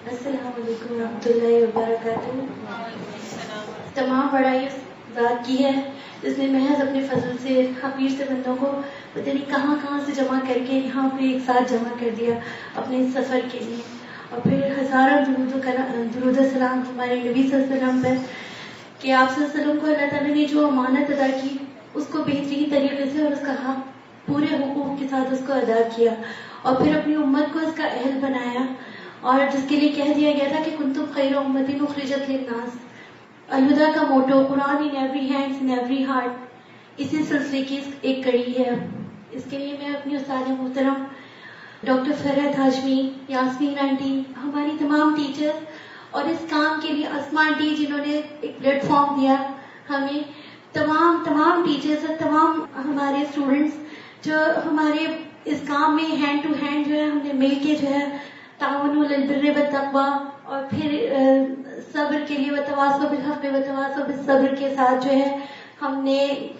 السلام علیکم ورحمۃ اللہ وبرکاتہ. تمام بڑائی اس ذات کی ہے جس نے محض اپنے فضل سے حقیر سے بندوں کو پتہ نہیں کہاں کہاں سے جمع کر کے یہاں پہ ایک ساتھ جمع کر دیا اپنے سفر کے لیے. اور پھر ہزاروں درود و سلام ہمارے نبی صلی اللہ علیہ وسلم پر کہ آپ صلی اللہ علیہ وسلم کو اللہ تعالیٰ نے جو امانت ادا کی اس کو بہترین طریقے سے اور اس کا حق پورے حقوق کے ساتھ اس کو ادا کیا اور پھر اپنی امت کو اس کا اہل بنایا اور جس کے لیے کہہ دیا گیا تھا کہ کنتم خیر امت اخرجت للناس. الہدا کا موٹو قرآن in every hand in every heart اسی سلسلے کی ایک کڑی ہے. اس کے لیے میں اپنی استاد محترم ڈاکٹر فرحت ہاشمی، یاسمین آنٹی، ہماری تمام ٹیچرز اور اس کام کے لیے اسما آنٹی جنہوں نے ایک پلیٹ فارم دیا ہمیں، تمام ٹیچرز اور تمام ہمارے اسٹوڈنٹس جو ہمارے اس کام میں ہینڈ ٹو ہینڈ جو ہے ہم نے مل کے جو ہے تعاون علی البر والتقوی اور پھر صبر کے لیے وتواصوا بالحق وتواصوا بالصبر کے ساتھ جو ہے ہم نے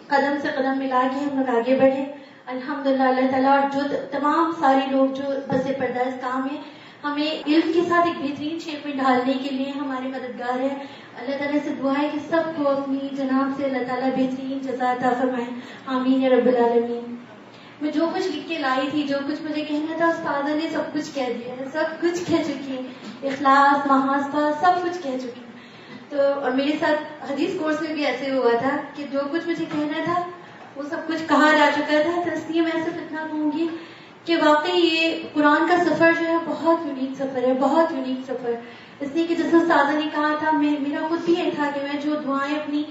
قدم سے قدم ملا کے ہم لوگ آگے بڑھے الحمدللہ. اللہ تعالیٰ اور جو تمام سارے لوگ جو بس پردہ اس کام ہے ہمیں علم کے ساتھ ایک بہترین شیپ میں ڈالنے کے لیے ہمارے مددگار ہیں. اللہ تعالیٰ سے دعا ہے کہ سب کو اپنی جناب سے اللہ تعالیٰ بہترین جزا عطا فرمائے. آمین یا رب العالمین. میں جو کچھ لکھ کے لائی تھی، جو کچھ مجھے کہنا تھا، استاذہ نے سب کچھ کہہ دیا ہے، سب کچھ کہہ چکی ہیں، اخلاص محاسبہ سب کچھ کہہ چکی ہیں. تو اور میرے ساتھ حدیث کورس میں بھی ایسے ہوا تھا کہ جو کچھ مجھے کہنا تھا وہ سب کچھ کہا جا چکا تھا. تو اس لیے میں صرف اتنا کہوں گی کہ واقعی یہ قرآن کا سفر جو ہے بہت یونیک سفر ہے، بہت یونیک سفر. اس لیے کہ جیسے استاذہ نے کہا تھا، میرا خود بھی یہ تھا کہ میں جو دعائیں اپنی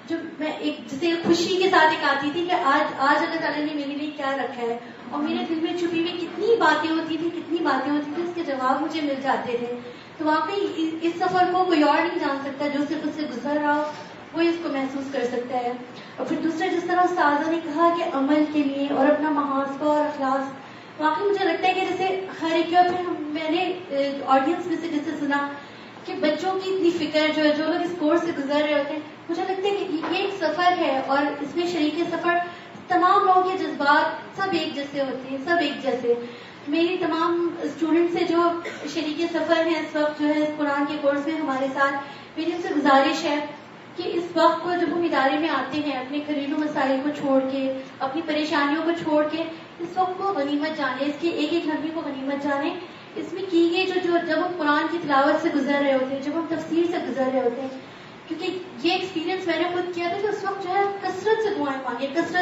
جو میں ایک جسے خوشی کے ساتھ ایک آتی تھی کہ آج اللہ تعالیٰ نے میرے لیے کیا رکھا ہے، اور میرے دل میں چھپی ہوئی کتنی باتیں ہوتی تھی اس کے جواب مجھے مل جاتے تھے. تو واقعی اس سفر کو کوئی اور نہیں جان سکتا، جو صرف اس سے گزر رہا ہو وہ اس کو محسوس کر سکتا ہے. اور پھر دوسرا جس طرح استاذہ نے کہا کہ عمل کے لیے اور اپنا محاسبہ اور اخلاص، واقعی مجھے لگتا ہے کہ جیسے ہر ایک پھر میں نے آڈینس میں سے جیسے سنا کہ بچوں کی اتنی فکر جو ہے، جو لوگ اس کورس سے گزر رہے ہوتے ہیں، مجھے لگتا ہے کہ یہ ایک سفر ہے اور اس میں شریک سفر تمام لوگوں کے جذبات سب ایک جیسے ہوتے ہیں، سب ایک جیسے. میری تمام اسٹوڈنٹ سے جو شریک سفر ہیں اس وقت جو ہے اس قرآن کے کورس میں ہمارے ساتھ، میری ان سے گزارش ہے کہ اس وقت کو جب ہم ادارے میں آتے ہیں اپنے گھریلو مسائل کو چھوڑ کے، اپنی پریشانیوں کو چھوڑ کے، اس وقت کو غنیمت جانے، اس کے ایک ایک لمحے کو غنیمت جانے. اس میں کی گئی جو جب ہم قرآن کی تلاوت سے گزر رہے ہوتے ہیں، جب ہم تفسیر سے گزر رہے ہوتے ہیں، کیونکہ یہ ایکسپیرینس میں نے خود کیا تھا کہ اس وقت جو ہے کثرت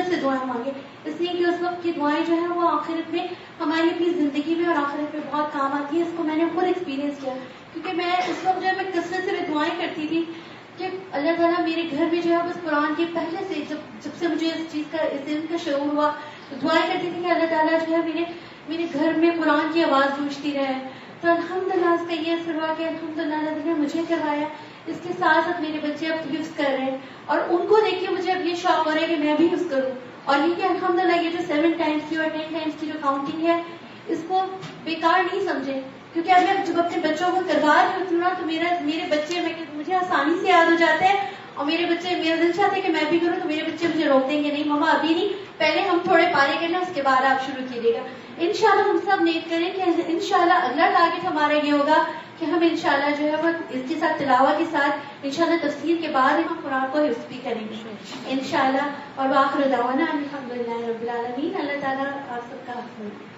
سے دعائیں مانگے اس لیے کہ اس وقت کی دعائیں جو ہیں وہ آخرت میں ہماری اپنی زندگی میں اور آخرت میں بہت کام آتی ہے. اس کو میں نے خود ایکسپیرینس کیا کیونکہ میں اس وقت جو ہے میں کثرت سے دعائیں کرتی تھی کہ اللہ تعالیٰ میرے گھر میں جو ہے بس قرآن کے پہلے سے جب سے مجھے اس چیز کا اس علم کا شعور ہوا تو دعائیں کرتی تھی کہ اللہ تعالیٰ جو ہے میرے گھر میں قرآن کی آواز گونجتی رہے. تو الحمدللہ اس کا یہ اثر ہوا کہ الحمدللہ اللہ نے مجھے کروایا. اس کے ساتھ ساتھ میرے بچے اب حفظ کر رہے ہیں اور ان کو دیکھ کے مجھے اب یہ شوق ہو رہا ہے کہ میں بھی حفظ کروں. اور یہ کہ الحمدللہ یہ جو 7 ٹائمز کی اور 10 ٹائمز کی جو کاؤنٹنگ ہے اس کو بیکار نہیں سمجھے، کیونکہ اب میں جب اپنے بچوں کو کروا رہی ہوتی ہوں نا تو میرے بچے مجھے آسانی سے یاد ہو جاتے ہیں اور میرا دل چاہتا ہے کہ میں بھی کروں. تو میرے بچے مجھے روک دیں گے، نہیں ماما ابھی نہیں، پہلے ہم تھوڑے پارے کرنا اس کے بعد آپ شروع کیجیے گا. انشاءاللہ ہم سب نیت کریں کہ انشاءاللہ اگلا ٹارگٹ ہمارا یہ ہوگا کہ ہم انشاءاللہ جو ہے وہ اس کے ساتھ تلاوت کے ساتھ انشاءاللہ تفسیر کے بعد ہم قرآن کو حفظ بھی کریں گے انشاءاللہ. اور وآخر دعوانا الحمدللہ رب العالمین. اللہ تعالیٰ آپ سب کا حفظ